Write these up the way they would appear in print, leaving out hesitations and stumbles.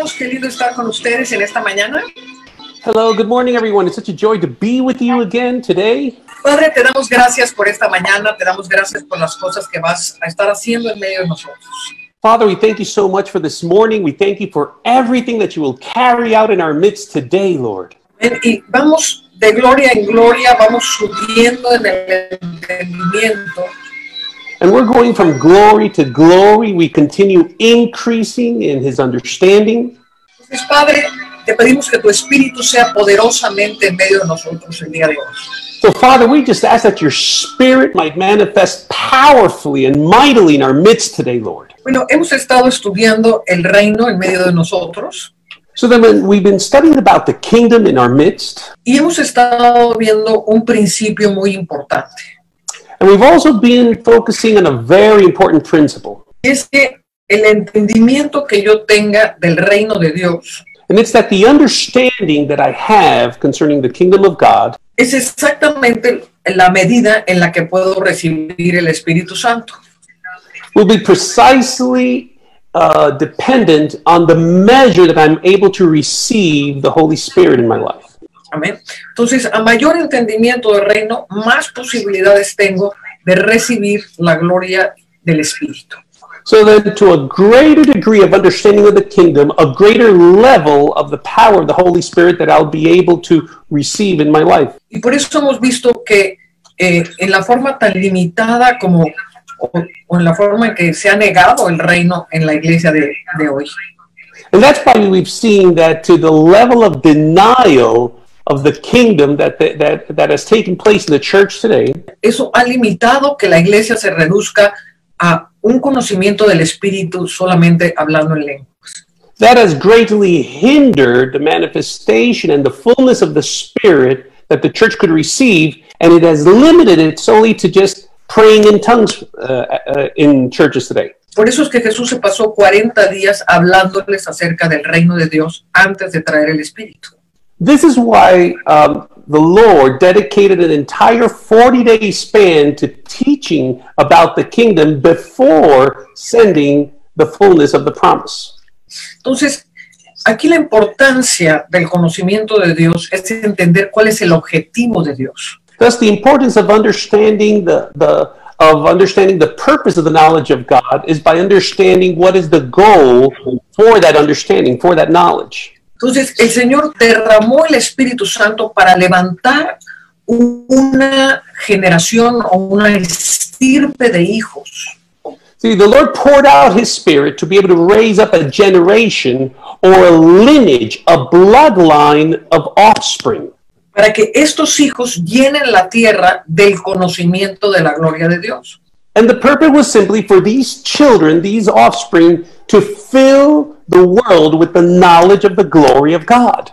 hermanos, qué lindo estar con ustedes en esta mañana. Hello, good morning, everyone. It's such a joy to be with you again today. Padre, te damos gracias por esta mañana, te damos gracias por las cosas que vas a estar haciendo en medio de nosotros. Father, we thank you so much for this morning. We thank you for everything that you will carry out in our midst today, Lord. Y vamos de gloria en gloria, vamos subiendo en el entendimiento. And we're going from glory to glory. We continue increasing in his understanding. Entonces, Padre, te pedimos que tu Espíritu sea poderosamente en medio de nosotros el día de hoy. So, Father, we just ask that your Spirit might manifest powerfully and mightily in our midst today, Lord. Bueno, hemos estado estudiando el reino en medio de nosotros. So then we've been studying about the kingdom in our midst. Y hemos estado viendo un principio muy importante. And we've also been focusing on a very important principle. Es que el entendimiento que yo tenga del reino de Dios And it's that the understanding that I have concerning the kingdom of God es exactamente la medida en la que puedo recibir el Espíritu Santo. will be precisely dependent on the measure that I'm able to receive the Holy Spirit in my life. Amén. Entonces, a mayor entendimiento del reino, más posibilidades tengo de recibir la gloria del Espíritu. So then to a greater degree of understanding of the kingdom, a greater level of the power of the Holy Spirit that I'll be able to receive in my life. Y por eso hemos visto que en la forma tan limitada como o en la forma en que se ha negado el reino en la iglesia de hoy. And that's why we've seen that to the level of denial of the kingdom that has taken place in the church today, Eso ha limitado que la iglesia se reduzca a un conocimiento del Espíritu solamente hablando en lenguas. that has greatly hindered the manifestation and the fullness of the Spirit that the church could receive, and it has limited it solely to just praying in tongues in churches today. Por eso es que Jesús se pasó 40 días hablándoles acerca del reino de Dios antes de traer el Espíritu. This is why the Lord dedicated an entire 40-day span to teaching about the kingdom before sending the fullness of the promise. Entonces, aquí la importancia del conocimiento de Dios es entender cuál es el objetivo de Dios. Thus, the importance of understanding the purpose of the knowledge of God is by understanding what is the goal for that understanding, for that knowledge. Entonces, el Señor derramó el Espíritu Santo para levantar una generación o una estirpe de hijos. See, the Lord poured out his Spirit to be able to raise up a generation or a lineage, a bloodline of offspring. Para que estos hijos llenen la tierra del conocimiento de la gloria de Dios. And the purpose was simply for these children, these offspring, to fill the world with the knowledge of the glory of God.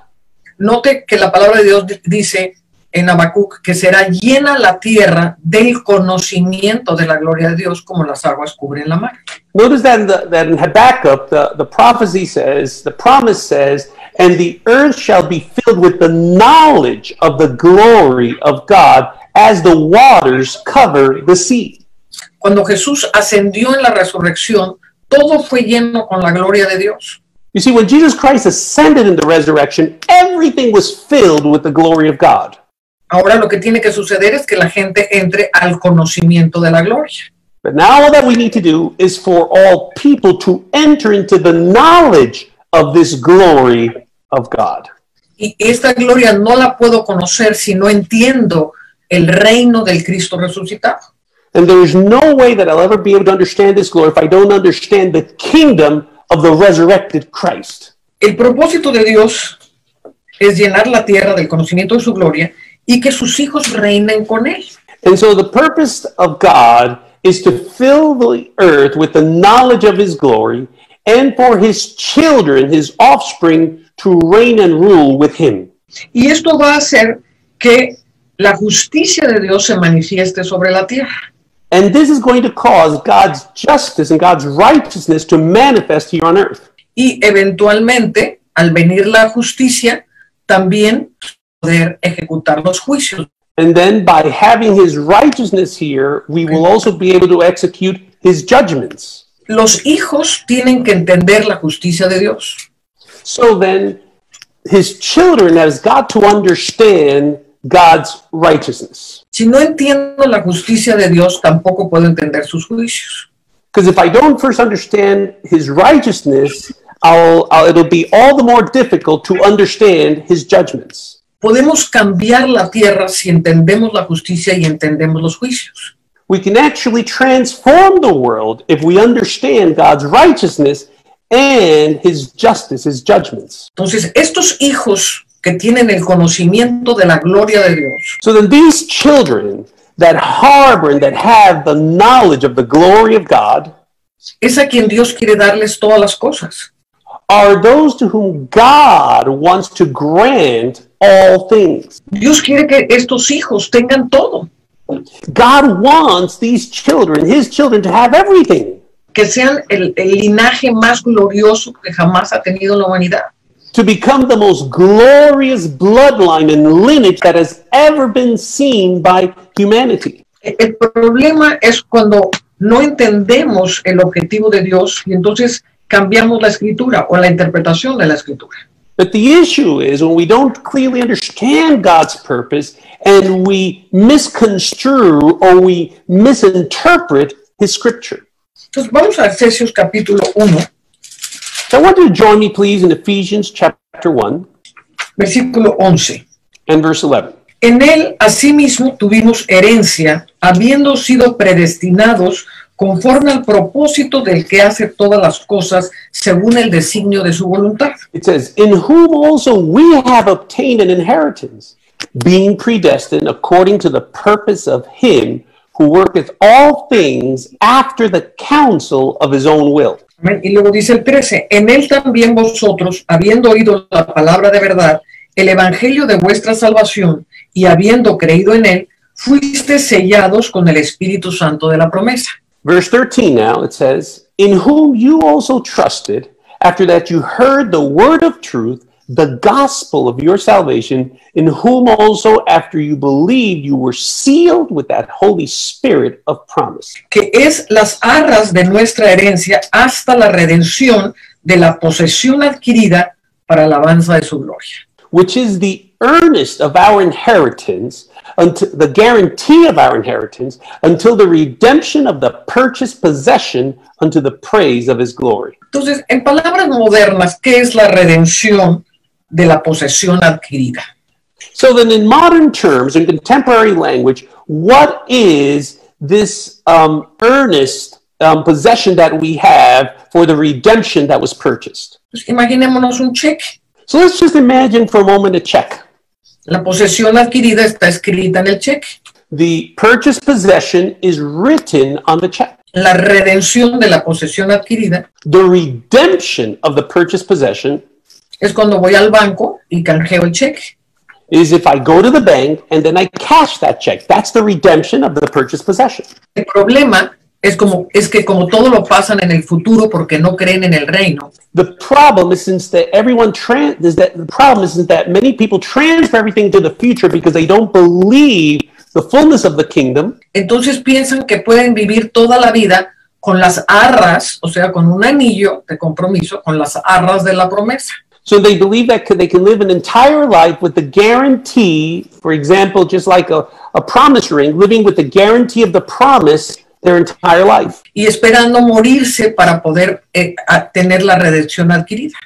Note que la palabra de Dios dice en Habacuc que será llena la tierra del conocimiento de la gloria de Dios como las aguas cubren la mar. Notice that in Habakkuk, the prophecy says, the promise says, and the earth shall be filled with the knowledge of the glory of God as the waters cover the sea. Cuando Jesús ascendió en la resurrección, todo fue lleno con la gloria de Dios. You see, when Jesus Christ ascended in the resurrection, everything was filled with the glory of God. Ahora lo que tiene que suceder es que la gente entre al conocimiento de la gloria. But now all that we need to do is for all people to enter into the knowledge of this glory of God. Y esta gloria no la puedo conocer si no entiendo el reino del Cristo resucitado. And there's no way that I'll ever be able to understand this glory if I don't understand the kingdom of the resurrected Christ. El propósito de Dios es llenar la tierra del conocimiento de su gloria y que sus hijos reinen con él. And so the purpose of God is to fill the earth with the knowledge of his glory and for his children, his offspring, to reign and rule with him. Y esto va a hacer que la justicia de Dios se manifieste sobre la tierra. And this is going to cause God's justice and God's righteousness to manifest here on earth. Y eventualmente, al venir la justicia, también poder ejecutar los juicios. And then by having his righteousness here, we will also be able to execute his judgments. Los hijos tienen que entender la justicia de Dios. So then, his children has got to understand God's righteousness. Si no entiendo la justicia de Dios, tampoco puedo entender sus juicios. Because if I don't first understand his righteousness, it'll be all the more difficult to understand his judgments. Podemos cambiar la tierra si entendemos la justicia y entendemos los juicios. We can actually transform the world if we understand God's righteousness and his justice, his judgments. Entonces, estos hijos que tienen el conocimiento de la gloria de Dios, So then these children that harbor and that have the knowledge of the glory of God es a quien Dios quiere darles todas las cosas. are those to whom God wants to grant all things. Dios quiere que estos hijos tengan todo, God wants these children, his children, to have everything, que sean el linaje más glorioso que jamás ha tenido la humanidad. to become the most glorious bloodline and lineage that has ever been seen by humanity. El problema es cuando no entendemos el objetivo de Dios y entonces cambiamos la escritura o la interpretación de la escritura. But the issue is when we don't clearly understand God's purpose and we misconstrue or we misinterpret his scripture. Entonces vamos a Efesios capítulo 1, So I want you to join me, please, in Ephesians chapter 1 versículo 11. and verse 11. En él asimismo tuvimos herencia, habiendo sido predestinados conforme al propósito del que hace todas las cosas según el designio de su voluntad. It says, in whom also we have obtained an inheritance, being predestined according to the purpose of him who worketh all things after the counsel of his own will. Amén. Y luego dice el 13, en él también vosotros, habiendo oído la palabra de verdad, el evangelio de vuestra salvación, y habiendo creído en él, fuisteis sellados con el Espíritu Santo de la promesa. Verse 13 now, it says, in whom you also trusted, after that you heard the word of truth, the gospel of your salvation, in whom also after you believed you were sealed with that Holy Spirit of promise. Que es las arras de nuestra herencia hasta la redención de la posesión adquirida para alabanza de su gloria. Which is the earnest of our inheritance, until the guarantee of our inheritance, until the redemption of the purchased possession unto the praise of his glory. Entonces, en palabras modernas, ¿qué es la redención de la posesión adquirida? So then in modern terms, in contemporary language, what is this earnest possession that we have for the redemption that was purchased? Pues imaginémonos un cheque. So let's just imagine for a moment a check. La posesión adquirida está escrita en el cheque. The purchased possession is written on the check. La redención de la posesión adquirida The redemption of the purchased possession es cuando voy al banco y canjeo el cheque. is if I go to the bank and then I cash that check. That's the redemption of the purchased possession. El problema es que como todo lo pasan en el futuro porque no creen en el reino, The problem is that many people transfer everything to the future because they don't believe the fullness of the kingdom. entonces piensan que pueden vivir toda la vida con las arras, o sea, con un anillo de compromiso, con las arras de la promesa. So they believe that they can live an entire life with the guarantee, for example, just like a promise ring, living with the guarantee of the promise their entire life. Y esperando morirse para poder tener la redención adquirida.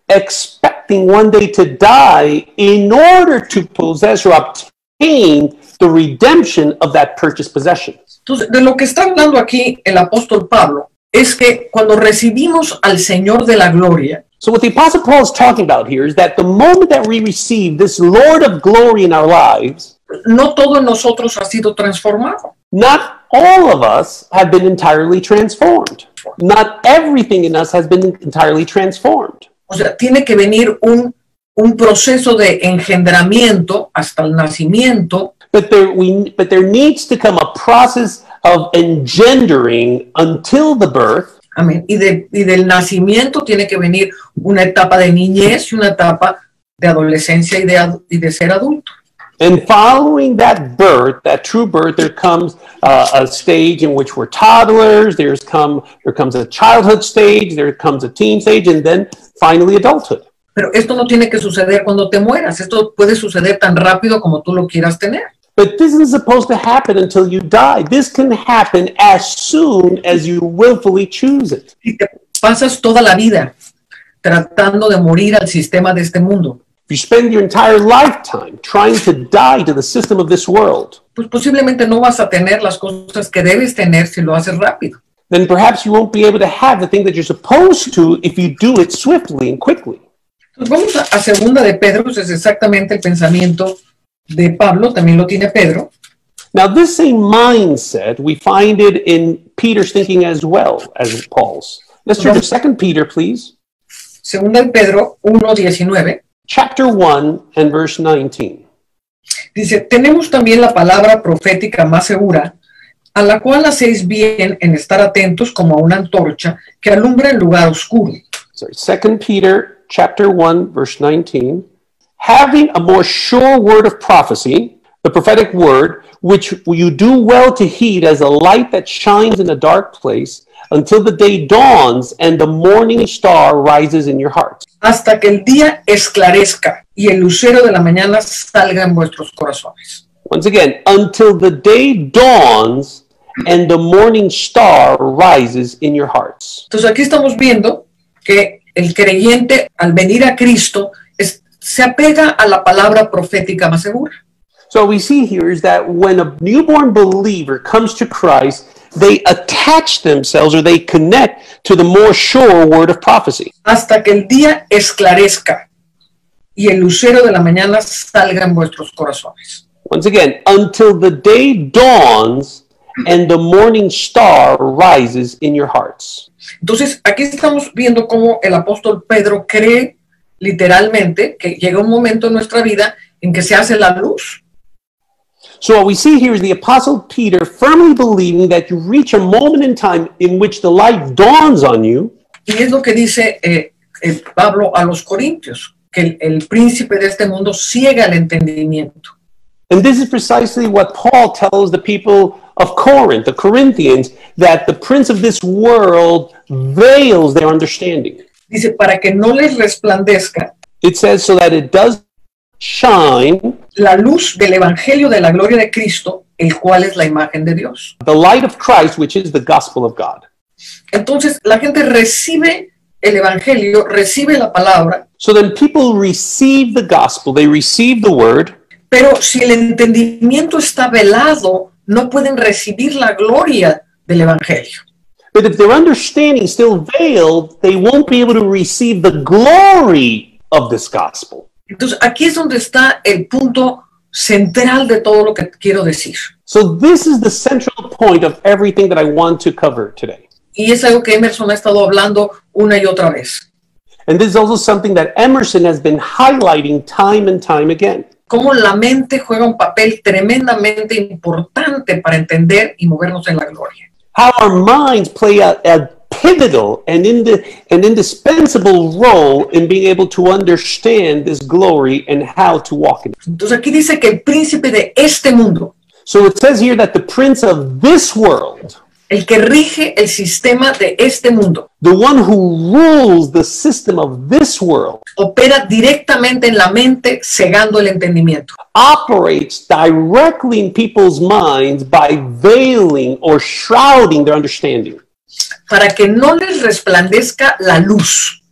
Expecting one day to die in order to possess or obtain the redemption of that purchased possession. Entonces, de lo que está hablando aquí el apóstol Pablo es que cuando recibimos al Señor de la gloria, So what the Apostle Paul is talking about here is that the moment that we receive this Lord of glory in our lives, no todo en nosotros ha sido transformado. not all of us have been entirely transformed. Not everything in us has been entirely transformed. O sea, tiene que venir un proceso de engendramiento hasta el nacimiento, But there needs to come a process of engendering until the birth. amén, y del nacimiento tiene que venir una etapa de niñez y una etapa de adolescencia y de ser adulto. And following that birth, that true birth, there comes a stage in which we're toddlers, there comes a childhood stage, there comes a teen stage, and then finally adulthood. Pero esto no tiene que suceder cuando te mueras. Esto puede suceder tan rápido como tú lo quieras tener. But this isn't supposed to happen until you die. This can happen as soon as you willfully choose it. Y te pasas toda la vida tratando de morir al sistema de este mundo. If you spend your entire lifetime trying to die to the system of this world, Pues posiblemente no vas a tener las cosas que debes tener si lo haces rápido. then perhaps you won't be able to have the thing that you're supposed to if you do it swiftly and quickly. Entonces vamos a segunda de Pedro, es exactamente el pensamiento de Pablo, también lo tiene Pedro. Now, this same mindset, we find it in Peter's thinking as well as Paul's. Let's turn to 2 Peter, please. Segunda de Pedro 1:19 Chapter 1 and verse 19. dice, tenemos también la palabra profética más segura, a la cual hacéis bien en estar atentos como a una antorcha que alumbra el lugar oscuro. Sorry, 2 Peter chapter 1, verse 19. Having a more sure word of prophecy, the prophetic word, which you do well to heed as a light that shines in a dark place, until the day dawns and the morning star rises in your hearts. Hasta que el día esclarezca y el lucero de la mañana salga en vuestros corazones. Once again, until the day dawns and the morning star rises in your hearts. Entonces aquí estamos viendo que el creyente al venir a Cristo se apega a la palabra profética más segura. So what we see here is that when a newborn believer comes to Christ, they attach themselves or they connect to the more sure word of prophecy. Hasta que el día esclarezca y el lucero de la mañana salga en vuestros corazones. Once again, until the day dawns and the morning star rises in your hearts. Entonces, aquí estamos viendo cómo el apóstol Pedro cree literalmente que llega un momento en nuestra vida en que se hace la luz. So what we see here is the Apostle Peter firmly believing that you reach a moment in time in which the light dawns on you. Y es lo que dice Pablo a los Corintios, que el príncipe de este mundo ciega el entendimiento. And this is precisely what Paul tells the people of Corinth, the Corinthians, that the prince of this world veils their understanding. Dice, para que no les resplandezca It says so that it does shine la luz del evangelio de la gloria de Cristo, el cual es la imagen de Dios. the light of Christ, which is the gospel of God. Entonces, la gente recibe el evangelio, recibe la palabra, So then people receive the gospel, they receive the word, pero si el entendimiento está velado, no pueden recibir la gloria del evangelio. but if their understanding is still veiled, they won't be able to receive the glory of this gospel. Entonces, aquí es donde está el punto central de todo lo que quiero decir. So this is the central point of everything that I want to cover today. Y es algo que Emerson ha estado hablando una y otra vez. And this is also something that Emerson has been highlighting time and time again. Cómo la mente juega un papel tremendamente importante para entender y movernos en la gloria. How our minds play a pivotal and indispensable role in being able to understand this glory and how to walk in it. Entonces aquí dice que el príncipe de este mundo, So it says here that the prince of this world, el que rige el sistema de este mundo, the one who rules the system of this world, opera directamente en la mente, cegando el entendimiento. operates directly in people's minds by veiling or shrouding their understanding, Para que no les resplandezca la luz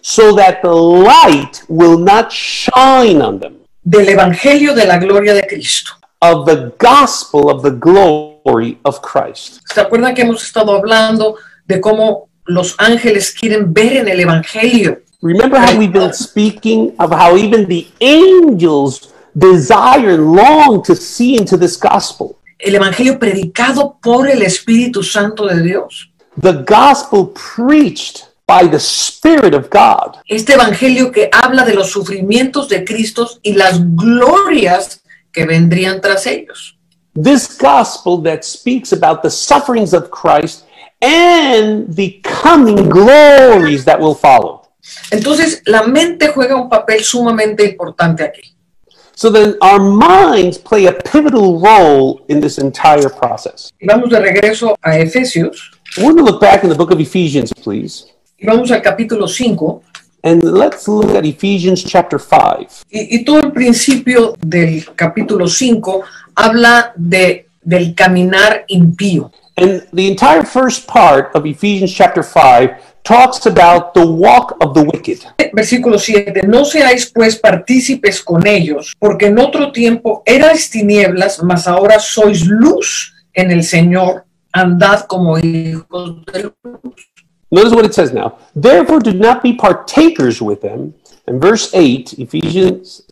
so that the light will not shine on them del evangelio de la gloria de Cristo. of the gospel of the glory of Christ. ¿Se acuerdan que hemos estado hablando de cómo los ángeles quieren ver en el evangelio? Remember how we've been speaking of how even the angels desire and long to see into this gospel. El evangelio predicado por el Espíritu Santo de Dios. The gospel preached by the Spirit of God. Este evangelio que habla de los sufrimientos de Cristo y las glorias que vendrían tras ellos. This gospel that speaks about the sufferings of Christ and the coming glories that will follow. Entonces, la mente juega un papel sumamente importante aquí. So then our minds play a pivotal role in this entire process. Y vamos de regreso a Efesios I want to look back in the book of Ephesians, please. y vamos al capítulo 5. And let's look at Ephesians chapter 5. Y todo el principio del capítulo 5 habla del caminar impío. And the entire first part of Ephesians chapter 5 talks about the walk of the wicked. Versículo 7, no seáis pues partícipes con ellos, porque en otro tiempo erais tinieblas, mas ahora sois luz en el Señor, andad como hijos de luz. Notice what it says now. Therefore do not be partakers with them. In verse 8, Ephesians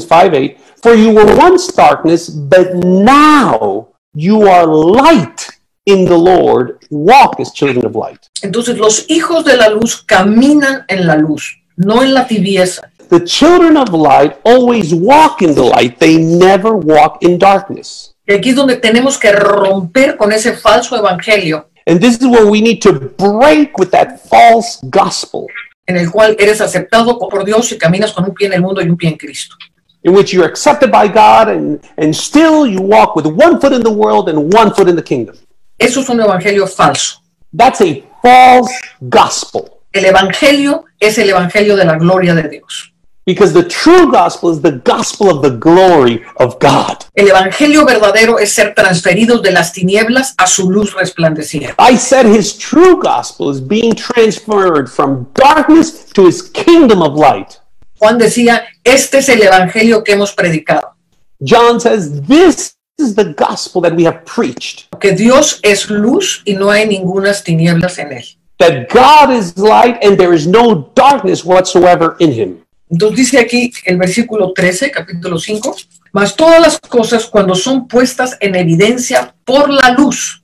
5:8, for you were once darkness, but now you are light in the Lord. Walk as children of light. Entonces los hijos de la luz caminan en la luz, no en la tibieza. The children of light always walk in the light. They never walk in darkness. Y aquí es donde tenemos que romper con ese falso evangelio And this is where we need to break with that false gospel en el cual eres aceptado por Dios y caminas con un pie en el mundo y un pie en Cristo. in which you're accepted by God and still you walk with one foot in the world and one foot in the kingdom. Eso es un evangelio falso. That's a false gospel El evangelio es el evangelio de la gloria de Dios. because the true gospel is the gospel of the glory of God. El evangelio verdadero es ser transferidos de las tinieblas a su luz resplandeciente. I said his true gospel is being transferred from darkness to his kingdom of light. Juan decía, este es el evangelio que hemos predicado, John says this is the gospel that we have preached, que Dios es luz y no hay ningunas tinieblas en él. that God is light and there is no darkness whatsoever in him. Entonces dice aquí el versículo 13, capítulo 5, mas todas las cosas cuando son puestas en evidencia por la luz,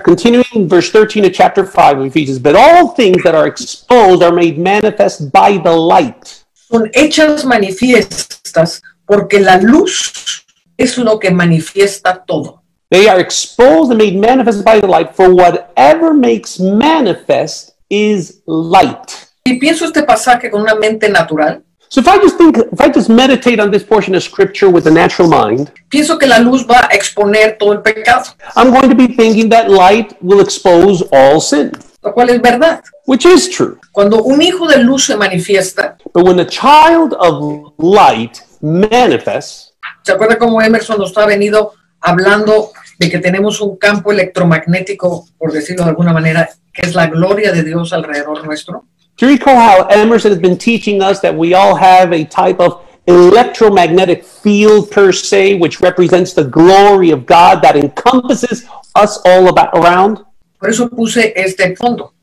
Continuing verse 13 of chapter 5 of Ephesians, but all things that are exposed are made manifest by the light. son hechas manifiestas porque la luz es lo que manifiesta todo. They are exposed and made manifest by the light, for whatever makes manifest is light. Y pienso este pasaje con una mente natural. So if I just meditate on this portion of scripture with a natural mind, Pienso que la luz va a exponer todo el pecado, I'm going to be thinking that light will expose all sin, lo cual es verdad. which is true. Cuando un hijo de luz se manifiesta, But when the child of light manifests, ¿se acuerda cómo Emerson nos ha venido hablando de que tenemos un campo electromagnético, por decirlo de alguna manera, que es la gloria de Dios alrededor nuestro? do you recall how Emerson has been teaching us that we all have a type of electromagnetic field per se, which represents the glory of God that encompasses us all around? Por eso puse este fondo,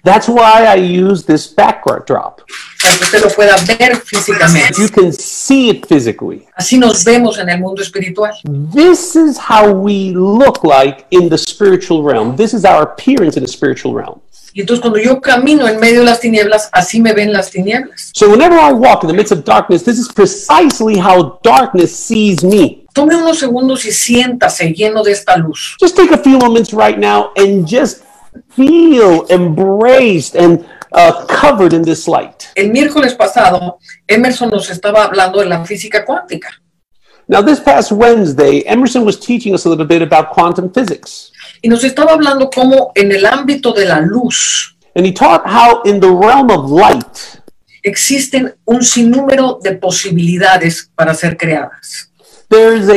That's why I use this backdrop. para que usted lo pueda ver físicamente. You can see it physically. Así nos vemos en el mundo espiritual. This is how we look like in the spiritual realm. This is our appearance in the spiritual realm. Y entonces cuando yo camino en medio de las tinieblas, así me ven las tinieblas. So whenever I walk in the midst of darkness, this is precisely how darkness sees me. Tome unos segundos y siéntase lleno de esta luz. Just take a few moments right now and just feel embraced and covered in this light. El miércoles pasado, Emerson nos estaba hablando de la física cuántica. Now, this past Wednesday, Emerson was teaching us a little bit about quantum physics. Y nos estaba hablando cómo en el ámbito de la luz And he taught how in the realm of light, existen un sinnúmero de posibilidades para ser creadas. there's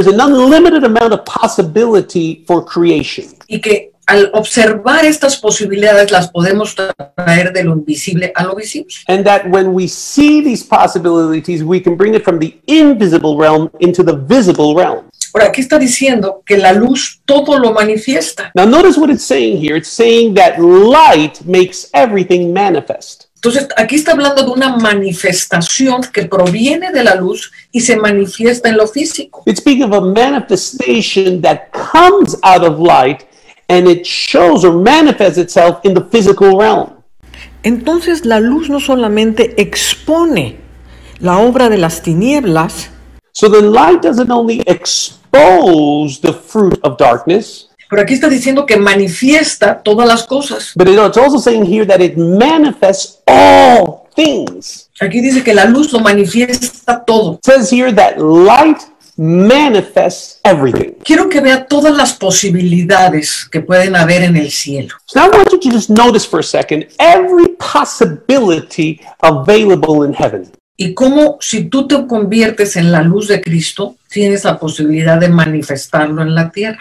an unlimited amount of possibility for creation. Y que al observar estas posibilidades las podemos traer de lo invisible a lo visible. And that when we see these possibilities, we can bring it from the invisible realm into the visible realm. Ahora, aquí está diciendo que la luz todo lo manifiesta. Now, notice what it's saying here. It's saying that light makes everything manifest. Entonces, aquí está hablando de una manifestación que proviene de la luz y se manifiesta en lo físico. It's speaking of a manifestation that comes out of light and it shows or manifests itself in the physical realm. Entonces, la luz no solamente expone la obra de las tinieblas, So the light doesn't only expose the fruit of darkness, pero aquí está diciendo que manifiesta todas las cosas. but it's also saying here that it manifests all things. Aquí dice que la luz lo manifiesta todo. It says here that light manifests everything. Quiero que vea todas las posibilidades que pueden haber en el cielo. So now I want you to just notice for a second every possibility available in heaven. Y cómo si tú te conviertes en la luz de Cristo, tienes la posibilidad de manifestarlo en la tierra.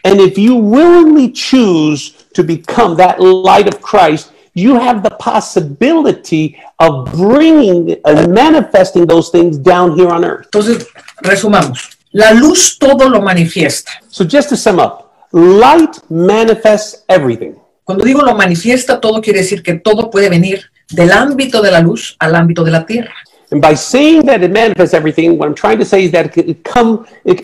And if you willingly choose to become that light of Christ, you have the possibility of bringing and manifesting those things down here on earth. Entonces, resumamos. La luz todo lo manifiesta. So just to sum up, light manifests everything. Cuando digo lo manifiesta, todo quiere decir que todo puede venir del ámbito de la luz al ámbito de la tierra. And by saying that it manifests everything, what I'm trying to say is that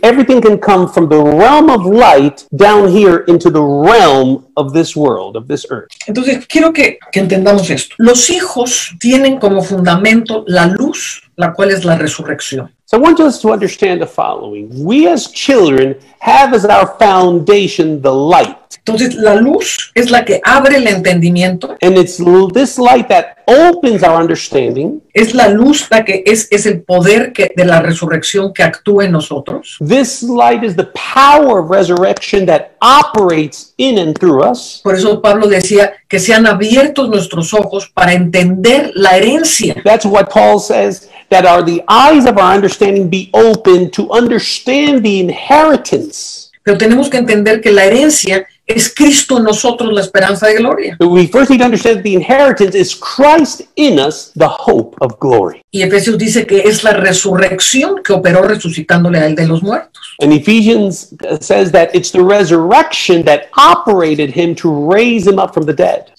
everything can come from the realm of light down here into the realm of this world, of this earth. Entonces, quiero que entendamos esto. Los hijos tienen como fundamento la luz, la cual es la resurrección. So I want us to understand the following. We as children have as our foundation the light. Entonces, la luz es la que abre el entendimiento. And it's this light that opens our understanding. Es la luz la que es el poder de la resurrección que actúa en nosotros. This light is the power of resurrection that operates in and through us. Por eso Pablo decía que sean abiertos nuestros ojos para entender la herencia. That's what Paul says, that the eyes of our understanding be open to understand the inheritance. Pero tenemos que entender que la herencia es Cristo en nosotros, la esperanza de gloria. We first need to understand that the inheritance is Christ in us, the hope of glory. Y Efesios dice que es la resurrección que operó resucitándole a él de los muertos. And Ephesians says that it's the resurrection that operated him to raise him up from the dead.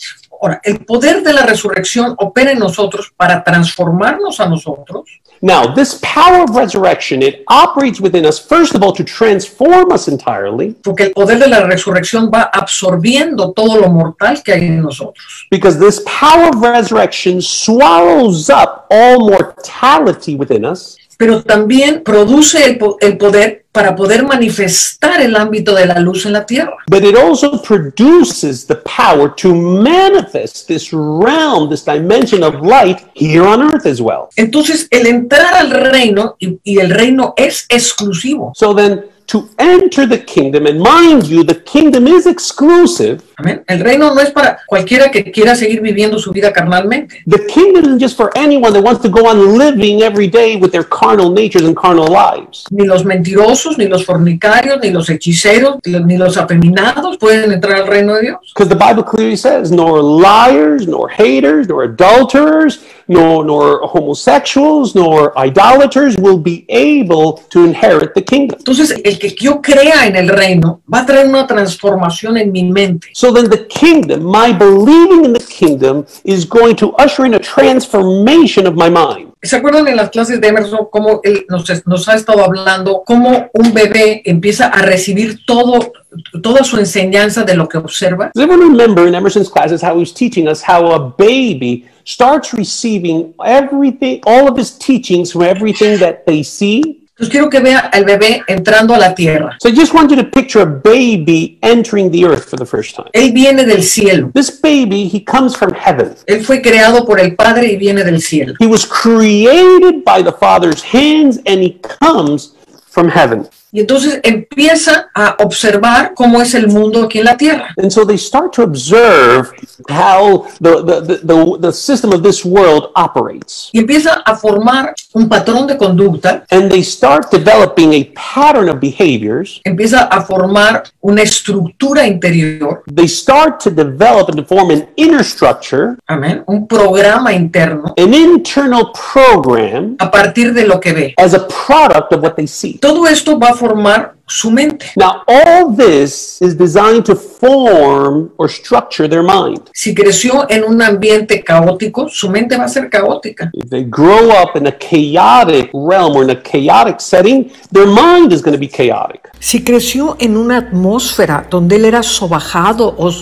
Ahora, el poder de la resurrección opera en nosotros para transformarnos a nosotros. Now, this power of resurrection, it operates within us, first of all, to transform us entirely. Porque el poder de la resurrección va absorbiendo todo lo mortal que hay en nosotros. Because this power of resurrection swallows up all mortality within us. Pero también produce el poder para poder manifestar el ámbito de la luz en la tierra. But it also produces the power to manifest this realm, this dimension of light here on earth as well. Entonces, el entrar al reino, y el reino es exclusivo. So then, to enter the kingdom, and mind you, the kingdom is exclusive. Amén. El reino no es para cualquiera que quiera seguir viviendo su vida carnalmente. The kingdom isn't just for anyone that wants to go on living every day with their carnal natures and carnal lives. Ni los mentirosos, ni los fornicarios, ni los hechiceros, ni los afeminados pueden entrar al reino de Dios. Because the Bible clearly says, nor liars, nor haters, nor adulterers, nor homosexuals, nor idolaters will be able to inherit the kingdom. Entonces, el que yo crea en el reino va a traer una transformación en mi mente. So then the kingdom, my believing in the kingdom, is going to usher in a transformation of my mind. ¿Se acuerdan en las clases de Emerson cómo él nos ha estado hablando, cómo un bebé empieza a recibir toda su enseñanza de lo que observa? Does everyone remember in Emerson's classes how he was teaching us how a baby starts receiving everything, all of his teachings from everything that they see? Entonces quiero que vea al bebé entrando a la tierra. So I just want you to picture a baby entering the earth for the first time. Él viene del cielo. This baby, he comes from heaven. Él fue creado por el Padre y viene del cielo. He was created by the Father's hands and he comes from heaven. Y entonces empieza a observar cómo es el mundo aquí en la tierra. And so they start to observe how the system of this world operates. Y empieza a formar un patrón de conducta. And they start developing a pattern of behaviors. Empieza a formar una estructura interior. They start to develop and to form an inner structure. Amén. Un programa interno. An internal program. A partir de lo que ve. As a product of what they see. Todo esto va a formar su mente. Now, all this is designed to form or structure their mind. Si creció en un ambiente caótico, su mente va a ser caótica. If they grow up in a chaotic realm or in a chaotic setting, their mind is going to be chaotic. Si creció en una atmósfera donde él era sobajado o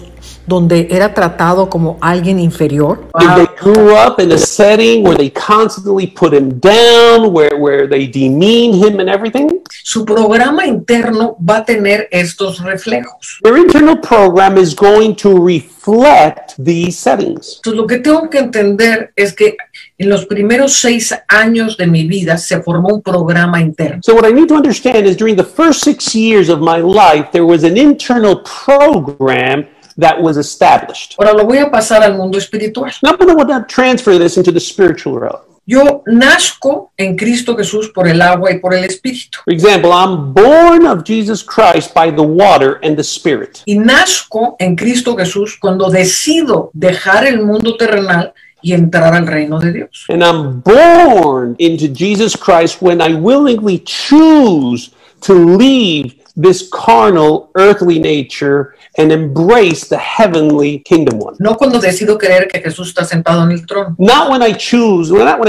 donde era tratado como alguien inferior. If they grew up in a setting where they constantly put him down, where they demean him and everything, su programa interno va a tener estos reflejos. Their internal program is going to reflect reflect these settings. Entonces, lo que tengo que entender es que en los primeros 6 años de mi vida se formó un programa interno. So what I need to understand is during the first 6 years of my life, there was an internal program that was established. Ahora lo voy a pasar al mundo espiritual. Now I'm going to transfer this into the spiritual realm. Yo nazco en Cristo Jesús por el agua y por el Espíritu. For example, I'm born of Jesus Christ by the water and the Spirit. Y nazco en Cristo Jesús cuando decido dejar el mundo terrenal y entrar al reino de Dios. And I'm born into Jesus Christ when I willingly choose to leave this carnal, earthly nature and embrace the heavenly kingdom one. No cuando decido creer que Jesús está sentado en el trono, Not when I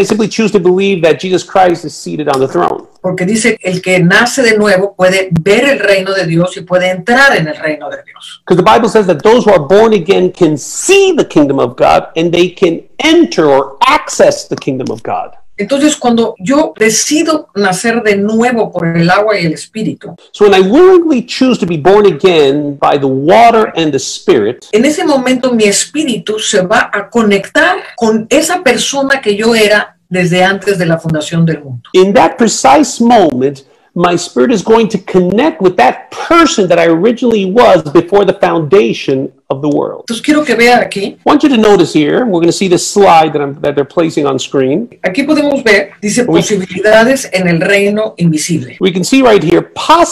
simply choose to believe that Jesus Christ is seated on the throne. porque dice el que nace de nuevo puede ver el reino de Dios y puede entrar en el reino de Dios. Because the Bible says that those who are born again can see the kingdom of God and they can enter or access the kingdom of God. Entonces, cuando yo decido nacer de nuevo por el agua y el Espíritu, So when I willingly choose to be born again by the water and the Spirit, en ese momento mi espíritu se va a conectar con esa persona que yo era desde antes de la fundación del mundo. in that precise moment, my spirit is going to connect with that person that I originally was before the foundation of the world. Entonces, quiero que vea aquí. I want you to notice here, we're going to see this slide that they're placing on screen. Aquí podemos ver, dice, posibilidades en el reino invisible. We can see right here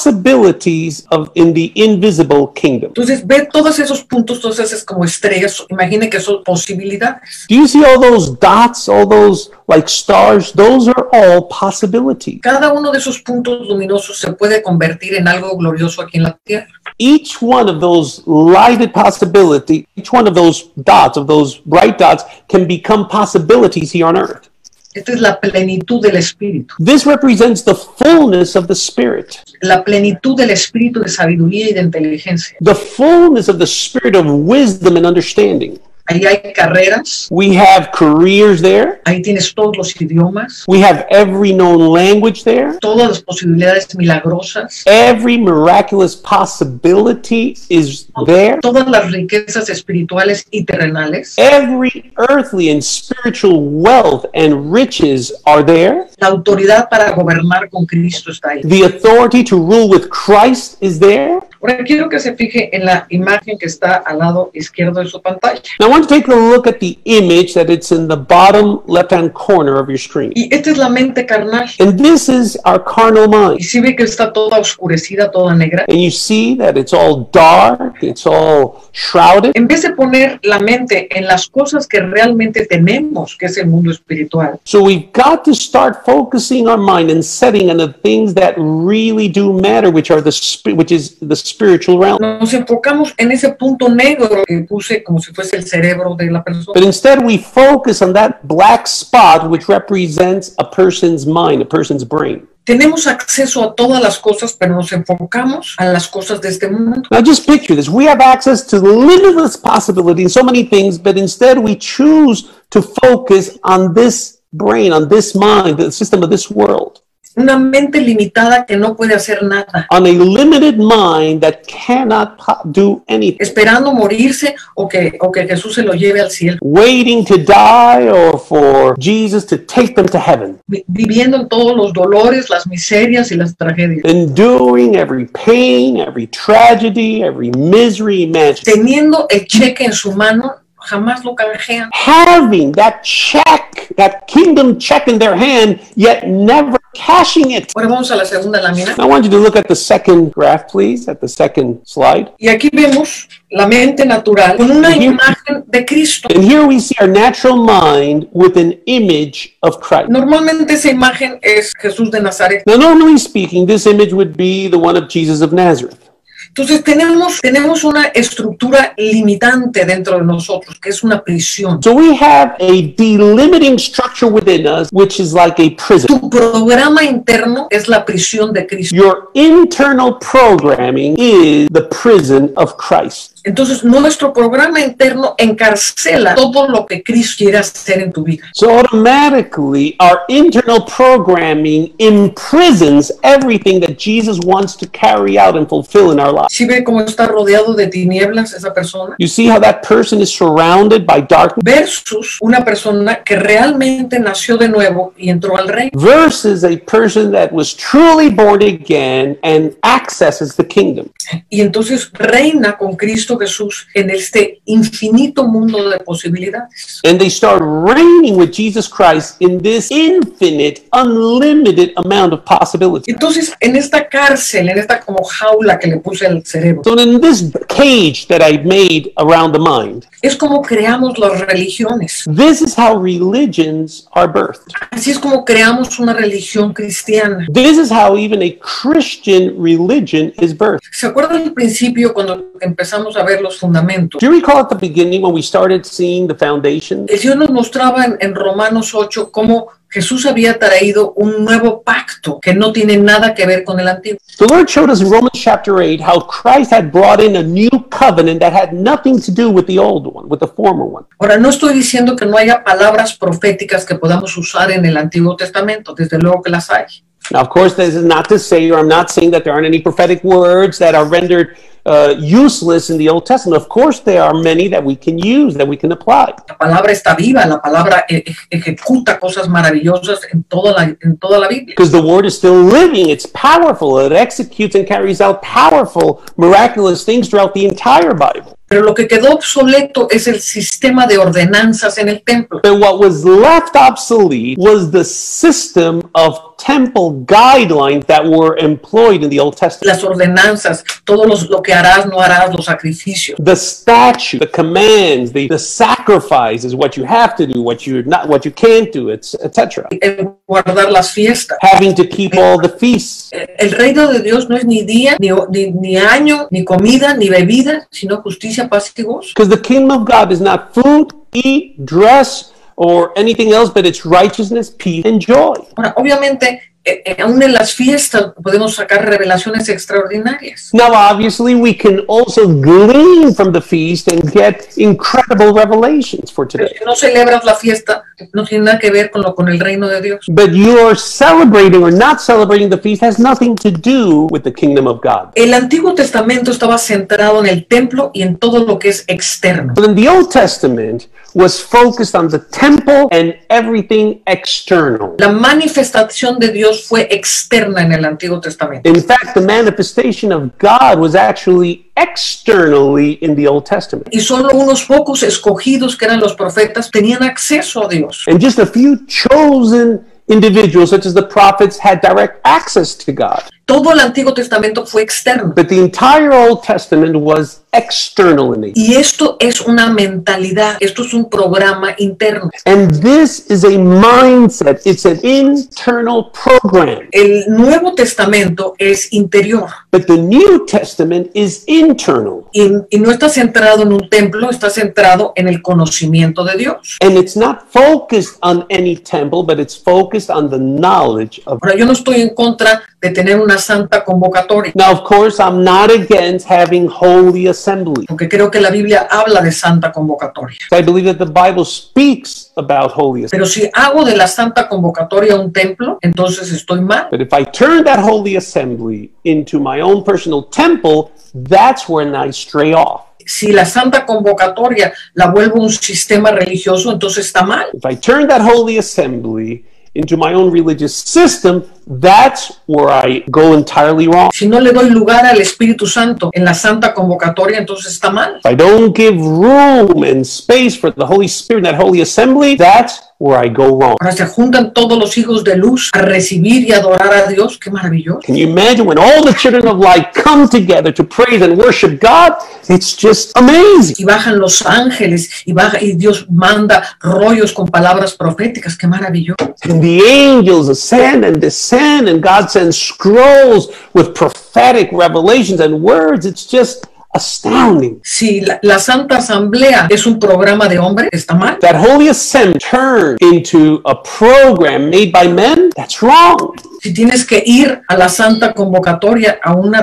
possibilities in the invisible kingdom. Entonces, ve todos esos puntos, todas esas como estrellas. Imagine que son posibilidades. Do you see all those dots, all those like stars? Those are all possibilities. Cada uno de esos puntos luminosos se puede convertir en algo glorioso aquí en la tierra. Each one of those lighted possibilities, each one of those dots, of those bright dots, can become possibilities here on earth. Esta es la plenitud del Espíritu. This represents the fullness of the Spirit, La plenitud del Espíritu de sabiduría y de inteligencia. the fullness of the Spirit of wisdom and understanding. Ahí hay carreras, We have careers there. ahí tienes todos los idiomas, We have every known language there. todas las posibilidades milagrosas, Every miraculous possibility is there. todas las riquezas espirituales y terrenales. Every earthly and spiritual wealth and riches are there. La autoridad para gobernar con Cristo está ahí. The authority to rule with Christ is there. Ahora quiero que se fije en la imagen que está al lado izquierdo de su pantalla. Now I want to take a look at the image that it's in the bottom left-hand corner of your screen. Y esta es la mente carnal. And this is our carnal Y mind. si ve que está toda oscurecida, toda negra. And you see that it's all dark, it's all shrouded. En vez de poner la mente en las cosas que realmente tenemos, que es el mundo espiritual, So we've got to start focusing our mind and setting on the things that really do matter, which is the spiritual realm. nos enfocamos en ese punto negro que puse como si fuese el cerebro de la persona. But instead we focus on that black spot which represents a person's mind, a person's brain. Tenemos acceso a todas las cosas, pero nos enfocamos a las cosas de este mundo. Now just picture this. We have access to limitless possibility in so many things, but instead we choose to focus on this brain, on this mind, the system of this world. Una mente limitada que no puede hacer nada, On a limited mind that cannot do anything. esperando morirse o que Jesús se lo lleve al cielo, Waiting to die or for Jesus to take them to heaven. viviendo en todos los dolores, las miserias y las tragedias, Enduring every pain, every tragedy, every misery imagined. teniendo el cheque en su mano, jamás lo canjean. Having that check, that kingdom check in their hand, yet never cashing it. Ahora vamos a la segunda lámina. I want you to look at the second graph, please, at the second slide. Y aquí vemos la mente natural con una Ujú. imagen de Cristo. And here we see our natural mind with an image of Christ. Normalmente esa imagen es Jesús de Nazaret. Now, normally speaking, this image would be the one of Jesus of Nazareth. Entonces tenemos una estructura limitante dentro de nosotros, que es una prisión. So we have a delimiting structure within us, which is like a prison. Tu programa interno es la prisión de Cristo. Your internal programming is the prison of Christ. Entonces, nuestro programa interno encarcela todo lo que Cristo quiere hacer en tu vida. So automatically, our internal programming imprisons everything that Jesus wants to carry out and fulfill in our lives. ¿Sí ve cómo está rodeado de tinieblas esa persona? You see how that person is surrounded by darkness Versus una persona que realmente nació de nuevo y entró al reino. versus a person that was truly born again and accesses the kingdom. Y entonces reina con Cristo Jesús en este infinito mundo de posibilidades. And they start reigning with Jesus Christ in this infinite, unlimited amount of possibilities. Entonces, en esta cárcel, en esta como jaula que le puse al cerebro, So in this cage that I made around the mind, es como creamos las religiones. this is how religions are birthed. Así es como creamos una religión cristiana. This is how even a Christian religion is birthed. ¿Se acuerdan al principio cuando empezamos a ver los fundamentos? Do you recall at the beginning when we started seeing the foundation? El Señor nos mostraba en Romanos 8 cómo Jesús había traído un nuevo pacto que no tiene nada que ver con el antiguo. The Lord showed us in Romans chapter 8 how Christ had brought in a new covenant that had nothing to do with the old one, with the former one. Ahora, no estoy diciendo que no haya palabras proféticas que podamos usar en el Antiguo Testamento, desde luego que las hay. Now, of course, this is not to say, or I'm not saying that there aren't any prophetic words that are rendered useless in the Old Testament. Of course, there are many that we can use, that we can apply. La palabra está viva, la palabra ejecuta cosas maravillosas en toda la Biblia. Because the word is still living, it's powerful, it executes and carries out powerful, miraculous things throughout the entire Bible. Pero lo que quedó obsoleto es el sistema de ordenanzas en el templo. But what was left obsolete was the system of temple guidelines that were employed in the Old Testament. Las ordenanzas, lo que harás, no harás, los sacrificios. The statute, the commands, the sacrifices, what you have to do, what you can't do, etc. El guardar las fiestas. Having to keep all the feasts. El reino de Dios no es ni día, ni año, ni comida, ni bebida, sino justicia, paz y gozo. Because the kingdom of God is not food, eat, dress, or anything else, but it's righteousness, peace, and joy. Ahora, obviamente, aún en las fiestas podemos sacar revelaciones extraordinarias. Now, obviously, we can also glean from the feast and get incredible revelations for Pero today. si no celebras la fiesta, no tiene nada que ver con el reino de Dios. But your celebrating or not celebrating the feast has nothing to do with the kingdom of God. El Antiguo Testamento estaba centrado en el templo y en todo lo que es externo. But in the Old Testament was focused on the temple and everything external. La manifestación de Dios fue externa en el Antiguo Testamento. In fact, the manifestation of God was actually externally in the Old Testament. Y solo unos pocos escogidos, que eran los profetas, tenían acceso a Dios. And just a few chosen individuals, such as the prophets, had direct access to God. Todo el Antiguo Testamento fue externo. But the entire Old Testament was external in nature. Y esto es una mentalidad, esto es un programa interno. And this is a mindset. It's an internal program. El Nuevo Testamento es interior But the New Testament is internal. y no está centrado en un templo, está centrado en el conocimiento de Dios. And it's not focused on any temple, but it's focused on the knowledge of. Ahora, yo no estoy en contra de tener una santa convocatoria, Now, of course, I'm not against having holy assembly. porque creo que la Biblia habla de santa convocatoria. I believe that the Bible speaks about holy assembly. Pero si hago de la santa convocatoria un templo, entonces estoy mal. But if I turn that holy assembly into my own personal temple, that's when I stray off. Si la santa convocatoria la vuelvo un sistema religioso, entonces está mal. If I turn that holy assembly into my own religious system, that's where I go entirely wrong. Si no le doy lugar al Espíritu Santo en la santa convocatoria, entonces está mal. If I don't give room and space for the Holy Spirit in that holy assembly, that's where I go wrong. Ahora se juntan todos los hijos de luz a recibir y adorar a Dios. ¡Qué maravilloso! Can you imagine when all the children of light come together to praise and worship God? It's just amazing. Y bajan los ángeles y Dios manda rollos con palabras proféticas. ¡Qué maravilloso! And the angels ascend and descend, and God sends scrolls with prophetic revelations and words. It's just astounding. Si la Santa Asamblea es un programa de hombres, está mal. That Holy Assembly turned into a program made by men, that's wrong. Si tienes que ir a la Santa Convocatoria a un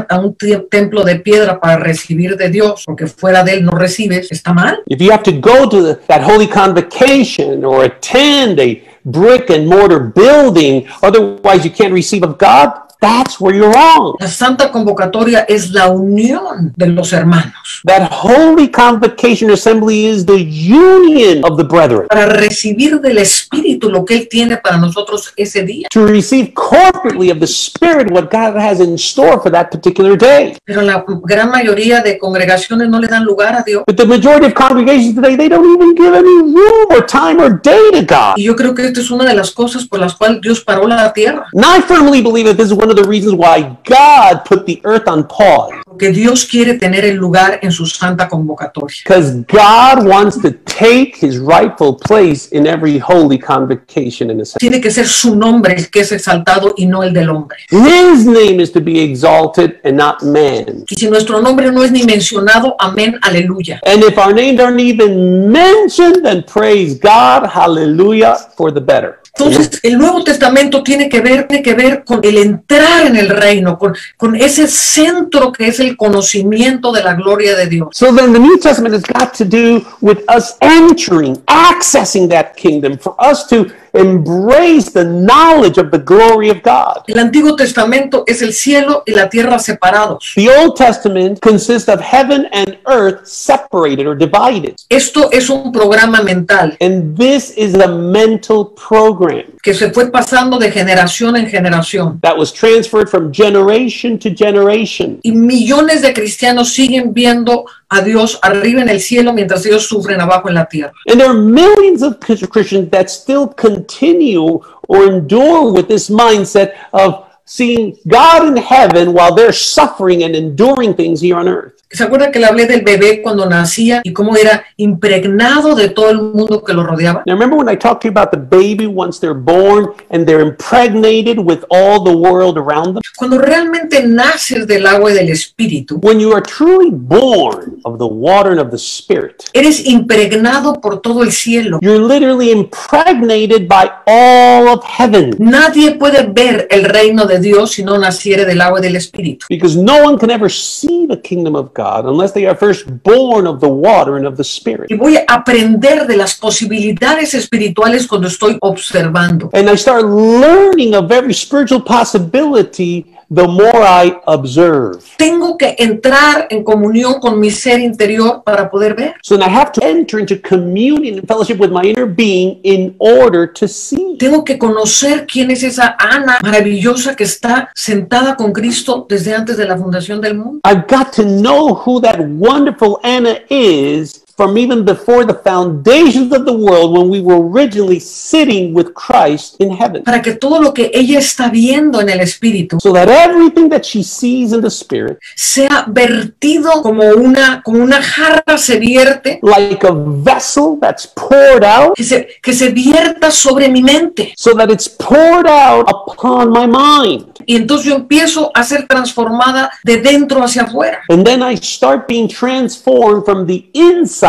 templo de piedra para recibir de Dios, porque fuera de él no recibes, está mal. If you have to go to that holy convocation or attend a brick and mortar building, otherwise you can't receive of God, that's where you're wrong. La Santa Convocatoria es la unión de los hermanos. That holy convocation assembly is the union of the brethren. Para recibir del Espíritu lo que Él tiene para nosotros ese día. To receive corporately of the Spirit what God has in store for that particular day. Pero la gran mayoría de congregaciones no le dan lugar a Dios. But the majority of congregations today, they don't even give any room or time or day to God. Y yo creo que esta es una de las cosas por las cuales Dios paró la tierra. And I firmly believe that this is one of the reasons why God put the earth on pause. Porque Dios quiere tener el lugar en su santa convocatoria. Because God wants to take his rightful place in every holy convocation in the assembly. Tiene que ser su nombre el que es exaltado y no el del hombre. His name is to be exalted and not man. Y si nuestro nombre no es ni mencionado, amén, aleluya. And if our names aren't even mentioned, then praise God, hallelujah, for the better. Entonces, el Nuevo Testamento tiene que ver con el entrar en el reino, con ese centro que es el conocimiento de la gloria de Dios. So then the New Testament has got to do with us entering, accessing that kingdom, for us to embrace the knowledge of the glory of God. El Antiguo Testamento es el cielo y la tierra separados. The Old Testament consists of heaven and earth separated or divided. Esto es un programa mental And this is a mental program que se fue pasando de generación en generación. that was transferred from generation to generation. Y millones de cristianos siguen viendo a Dios arriba en el cielo mientras ellos sufren abajo en la tierra. And there are millions of Christians that still continue or endure with this mindset of seeing God in heaven while they're suffering and enduring things here on earth. ¿Se acuerda que le hablé del bebé cuando nacía y cómo era impregnado de todo el mundo que lo rodeaba? Now, remember when I talked to you about the baby once they're born and they're impregnated with all the world around them? Cuando realmente naces del agua y del espíritu, When you are truly born of the water and of the Spirit, eres impregnado por todo el cielo. you're literally impregnated by all of heaven, Nadie puede ver el reino de Dios si no naciere del agua y del espíritu. because no one can ever see the kingdom of God unless they are first born of the water and of the Spirit. Y voy a aprender de las posibilidades espirituales cuando estoy observando. And I start learning of every spiritual possibility the more I observe. Tengo que entrar en comunión con mi ser interior para poder ver. So then I have to enter into communion and fellowship with my inner being in order to see. Tengo que conocer quién es esa Ana maravillosa que está sentada con Cristo desde antes de la fundación del mundo. I've got to know who that wonderful Anna is from even before the foundations of the world when we were originally sitting with Christ in heaven. Para que todo lo que ella está viendo en el espíritu So that everything that she sees in the Spirit, sea vertido como una jarra se vierte, like a vessel that's poured out, que se vierta sobre mi mente. so that it's poured out upon my mind. Y entonces yo empiezo a ser transformada de dentro hacia afuera. And then I start being transformed from the inside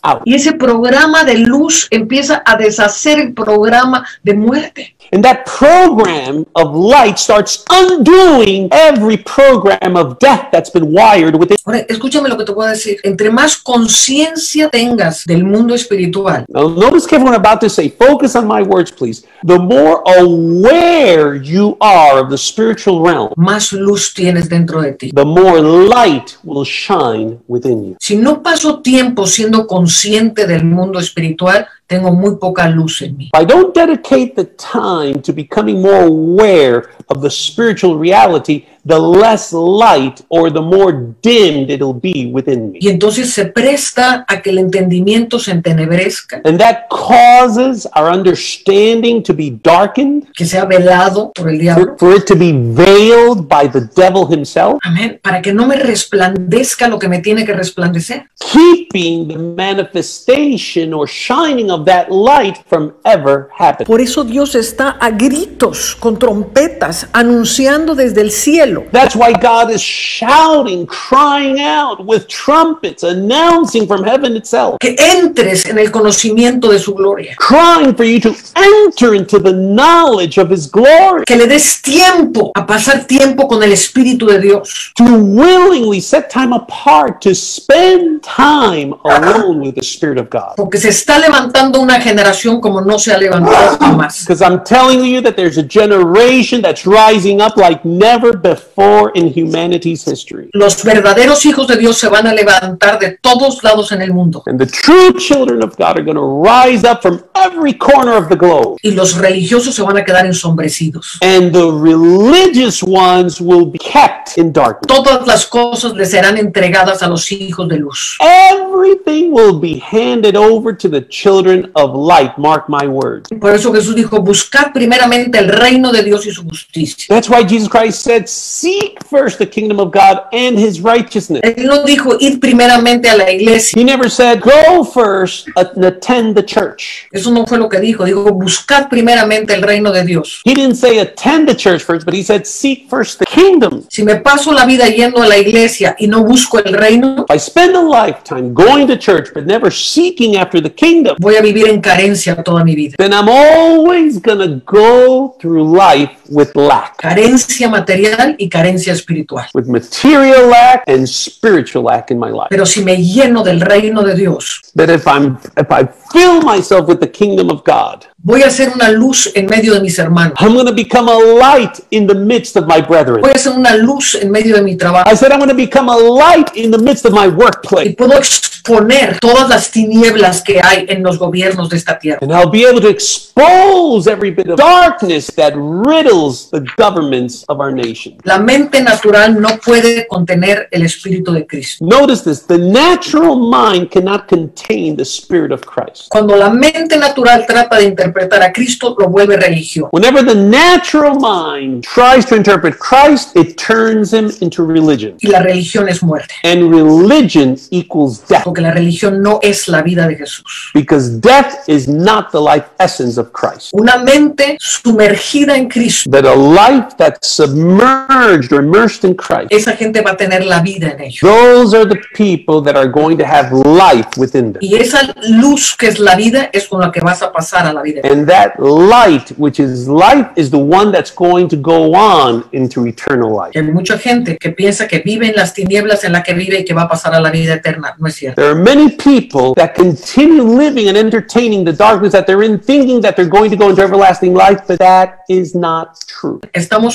out. Y ese programa de luz empieza a deshacer el programa de muerte. And that program of light starts undoing every program of death that's been wired within. Ahora, escúchame lo que te voy a decir. Entre más conciencia tengas del mundo espiritual, Now, notice carefully what I'm about to say. Focus on my words, please. The more aware you are of the spiritual realm, más luz tienes dentro de ti. the more light will shine within you. Si no paso tiempo siendo consciente del mundo espiritual, tengo muy poca luz en mí. If I don't dedicate the time to becoming more aware of the spiritual reality, the less light or the more dimmed it'll be within me. Y entonces se presta a que el entendimiento se entenebrezca, And that causes our understanding to be darkened, que sea velado por el diablo. for it to be veiled by the devil himself, Amén. Para que no me resplandezca lo que me tiene que resplandecer. keeping the manifestation or shining of that light from ever happening. Por eso Dios está a gritos, con trompetas, anunciando desde el cielo cielo. That's why God is shouting, crying out with trumpets, announcing from heaven itself, Que entres en el conocimiento de su gloria. crying for you to enter into the knowledge of His glory, Que le des tiempo a pasar tiempo con el Espíritu de Dios. to willingly set time apart to spend time alone with the Spirit of God. Porque se está levantando una generación como no se ha levantado jamás. Because I'm telling you that there's a generation that's rising up like never before in humanity's history. Los verdaderos hijos de Dios se van a levantar de todos lados en el mundo. And the true children of God are going to rise up from every corner of the globe. Y los religiosos se van a quedar ensombrecidos. And the religious ones will be kept in darkness. Todas las cosas le serán entregadas a los hijos de luz. Everything will be handed over to the children of light. Mark my words. Por eso Jesús dijo, buscad primeramente el reino de Dios y su justicia. That's why Jesus Christ said, seek first the kingdom of God and His righteousness. Él no dijo, id primeramente a la iglesia. He never said, go first and attend the church. Eso no fue lo que dijo. Dijo, buscad primeramente el reino de Dios. He didn't say attend the church first, but He said, seek first the kingdom. Si me paso la vida yendo a la iglesia y no busco el reino, If I spend a lifetime going to church but never seeking after the kingdom, voy a vivir en carencia toda mi vida. then I'm always going to go through life with lack, Carencia material y carencia espiritual. with material lack and spiritual lack in my life. Pero si me lleno del reino de Dios, But if I fill myself with the kingdom of God, voy a ser una luz en medio de mis hermanos. I'm going to become a light in the midst of my brethren. Voy a ser una luz en medio de mi trabajo. I said I'm going to become a light in the midst of my Y workplace. puedo exponer todas las tinieblas que hay en los gobiernos de esta tierra. And I'll be able to expose every bit of darkness that riddles the governments of our nation. La mente natural no puede contener el Espíritu de Cristo. Notice this, the natural mind cannot contain the Spirit of Christ. Cuando la mente natural trata de interpretar a Cristo, lo vuelve religión. Whenever the natural mind tries to interpret Christ, it turns him into religion. Y la religión es muerte. And religion equals death, Porque la religión no es la vida de Jesús. because death is not the life essence of Christ. Una mente sumergida en Cristo, But a life that's submerged or immersed in Christ, esa gente va a tener la vida en ellos. those are the people that are going to have life within them. Y esa luz que es la vida es con la que vas a pasar a la vida. And that light, which is life, is the one that's going to go on into eternal life. Hay mucha gente que piensa que vive en las tinieblas en la que vive y que va a pasar a la vida eterna. No es cierto. There are many people that continue living and entertaining the darkness that they're in, thinking that they're going to go into everlasting life, but that is not true.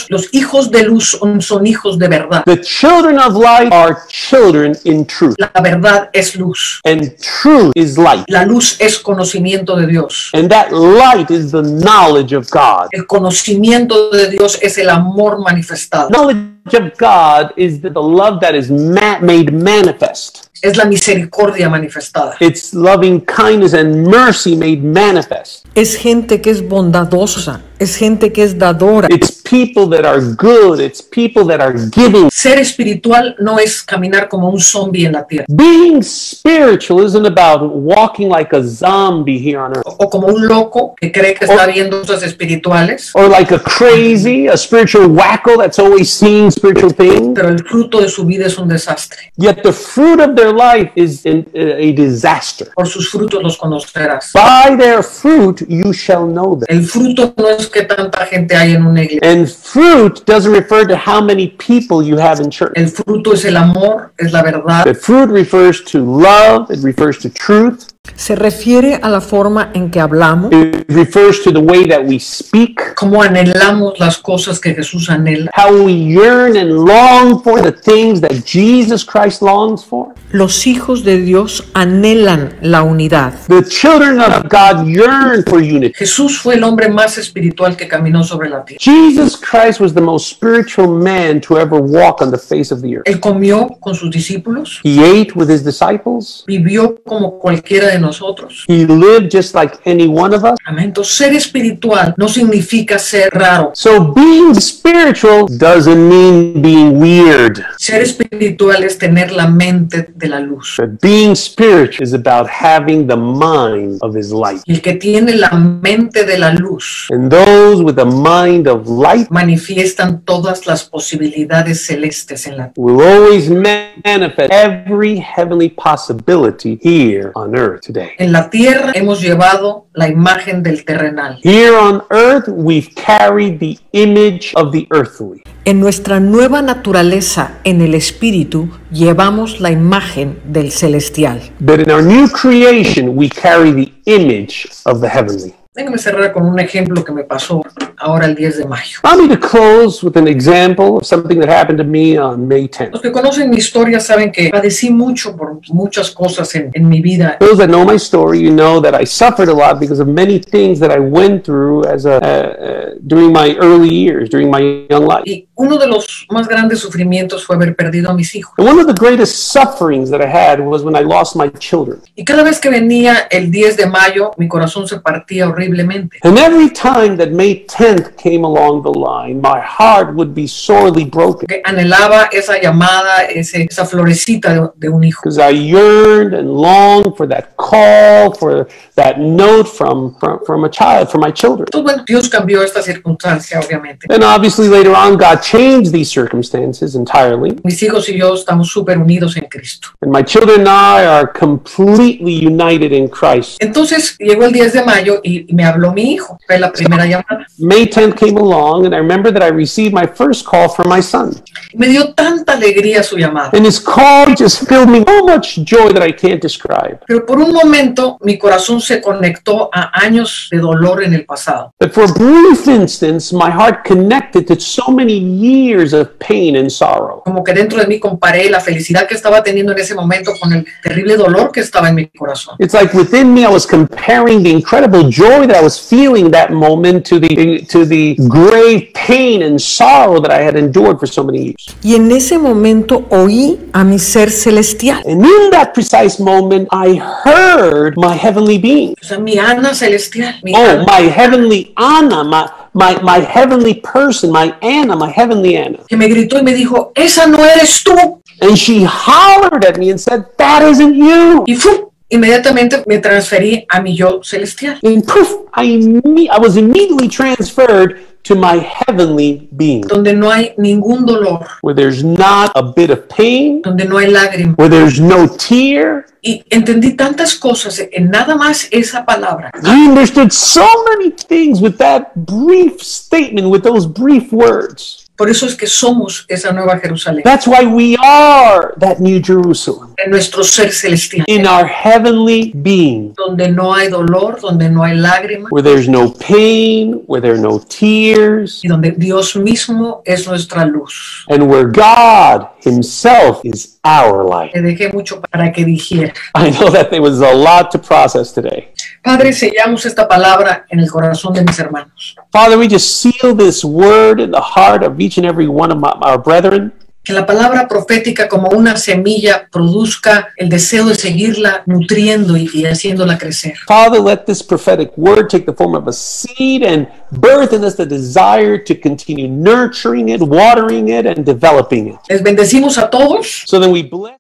Los hijos de luz son hijos de verdad. The children of light are children in truth, La verdad es luz. and truth is light. La luz es conocimiento de Dios. And that light is the knowledge of God. El conocimiento de Dios es el amor manifestado. Knowledge of God is the love that is made manifest. Es la misericordia manifestada. It's loving kindness and mercy made manifest. Es gente que es bondadosa, es gente que es dadora. It's people that are good. It's people that are giving. Ser espiritual no es caminar como un zombie en la tierra Being spiritual isn't about walking like a zombie here on earth, o como un loco que cree que está viendo cosas espirituales, or like a spiritual wacko that's always seeing spiritual things. pero el fruto de su vida es un desastre. Yet the fruit of their life is a disaster. Por sus frutos los conocerás. By their fruit you shall know them. El fruto no es que tanta gente hay en una iglesia. And fruit doesn't refer to how many people you have in church. El fruto es el amor, es la verdad, The fruit refers to love, it refers to truth, Se refiere a la forma en que hablamos, it refers to the way that we speak, cómo anhelamos las cosas que Jesús anhela. how we yearn and long for the things that Jesus Christ longs for. los hijos de Dios anhelan la unidad. The children of God yearn for unity. Jesús fue el hombre más espiritual que caminó sobre la tierra. Jesus Christ was the most spiritual man to ever walk on the face of the earth. Él comió con sus discípulos, He ate with his disciples. vivió como cualquiera de de nosotros. He lived just like any one of us. Amén. Entonces, ser espiritual no significa ser raro. So being spiritual doesn't mean being weird. Ser espiritual es tener la mente de la luz. But being spiritual is about having the mind of his light. El que tiene la mente de la luz And those with a mind of light manifiestan todas las posibilidades celestes en la will always manifest every heavenly possibility here on earth today. En la tierra hemos llevado la imagen del terrenal. Here on earth, we've carried the image of the earthly. En nuestra nueva naturaleza en el espíritu llevamos la imagen del celestial. But in our new creation, we carry the image of the heavenly. Déjame cerrar con un ejemplo que me pasó ahora el 10 de mayo. Allow me to close with an example of something that happened to me on May 10th. Los que conocen mi historia saben que padecí mucho por muchas cosas en mi vida. Those that know my story, you know that I suffered a lot because of many things that I went through as during my early years, during my young life. Y uno de los más grandes sufrimientos fue haber perdido a mis hijos. And one of the greatest sufferings that I had was when I lost my children. Y cada vez que venía el 10 de mayo, mi corazón se partía horriblemente. And every time that May 10th came along the line, my heart would be sorely broken. Que anhelaba esa llamada, esa florecita de un hijo. Because I yearned and longed for that call, for that note from a child, from my children. Entonces, bueno, Dios cambió esta circunstancia, obviamente. And obviously later on, God changed these circumstances entirely. Mis hijos y yo estamos súper unidos en Cristo. And my children and I are completely united in Christ. Entonces llegó el 10 de mayo y me habló mi hijo. Fue la primera llamada. May 10th came along, and I remember that I received my first call from my son. Me dio tanta alegría su llamada. And his call just filled me with so much joy that I can't describe. Pero por un momento mi corazón se conectó a años de dolor en el pasado. But for a brief instance, my heart connected to so many years of pain and sorrow. Como que dentro de mí comparé la felicidad que estaba teniendo en ese momento con el terrible dolor que estaba en mi corazón. It's like within me, I was comparing the incredible joy that I was feeling that moment to the grave pain and sorrow that I had endured for so many years. Y en ese momento oí a mi ser celestial. And in that precise moment, I heard my heavenly being. O sea, mi Ana celestial, mi Oh, Ana, my heavenly Anna, my heavenly person, my Anna, my heavenly Anna. que me gritó y me dijo, esa no eres tú. And she hollered at me and said, "That isn't you." Y ¡fum! Inmediatamente me transferí a mi yo celestial. And poof, I was immediately transferred to my heavenly being, Donde no hay ningún dolor, where there's not a bit of pain, donde no hay lágrimas. where there's no tear. Y entendí tantas cosas en nada más esa palabra. I understood so many things with that brief statement, with those brief words. Por eso es que somos esa nueva Jerusalén, That's why we are that new Jerusalem, en nuestro ser celestial, in our heavenly being, donde no hay dolor, donde no hay lágrimas, where there's no pain, where there are no tears, y donde Dios mismo es nuestra luz. and where God Himself is our light. Te dejé mucho para que dijera. I know that there was a lot to process today. Padre, sellamos esta palabra en el corazón de mis hermanos. Father, we just seal this word in the heart of each and every one of our brethren. Que la palabra profética como una semilla produzca el deseo de seguirla nutriendo y haciéndola crecer. Father, let this prophetic word take the form of a seed and birth in us the desire to continue nurturing it, watering it, and developing it. Les bendecimos a todos. So then we bless.